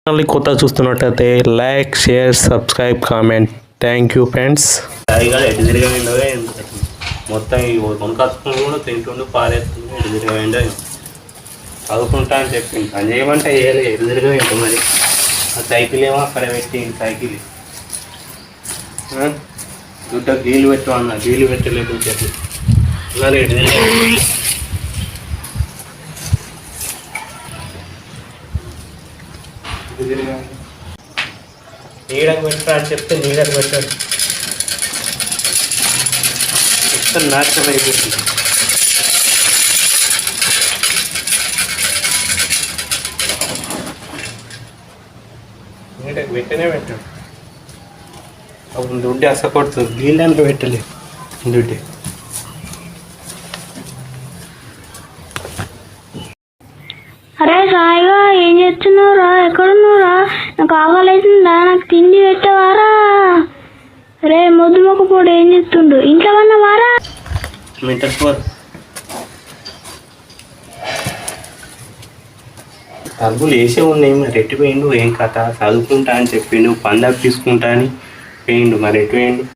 ఛానల్ని కొత్త చూస్తున్నట్టయితే like, share, subscribe, comment. Thank you friends. మొత్తం కొనుకొచ్చుకుని కూడా తింటుండు, పారేస్తుండే, ఎదురుగా ఏంటో చదువుకుంటా అని చెప్పింది. పని చేయమంటే వేయాలి, ఎదురుగా ఏంటో మరి. ఆ సైకిల్ ఏమో అక్కడ పెట్టి సైకిల్ దుడ్డ గీలు పెట్టు అన్న, గీలు పెట్టలేదు చెప్పి నీడకు పెట్టరా అని చెప్తే నీడకు పెట్టాడు. మొత్తం నాశనం అయిపోతుంది. నీడకు పెట్టనే పెట్టాడు. అప్పుడు దుడ్డి అసకొడుతుంది, నీళ్ళకి పెట్టలేదు దుడ్డి. అరే సాయిగా ఏం చేస్తున్నావురా? ఎక్కడున్నావురా? నాకు ఆకలేసిందా? నాకు తిండి పెట్టవారా? రే ముద్దు మొక్కపోడు ఏం చేస్తుండు? ఇంట్లో ఉన్నవారా? తలుపులు వేసే ఉన్నాయి, మరి ఎటు పోయిండు ఏం కథ? చదువుకుంటా అని చెప్పిండు, పండగ తీసుకుంటా అని పోయిండు, మరి ఎటు పోయిండు?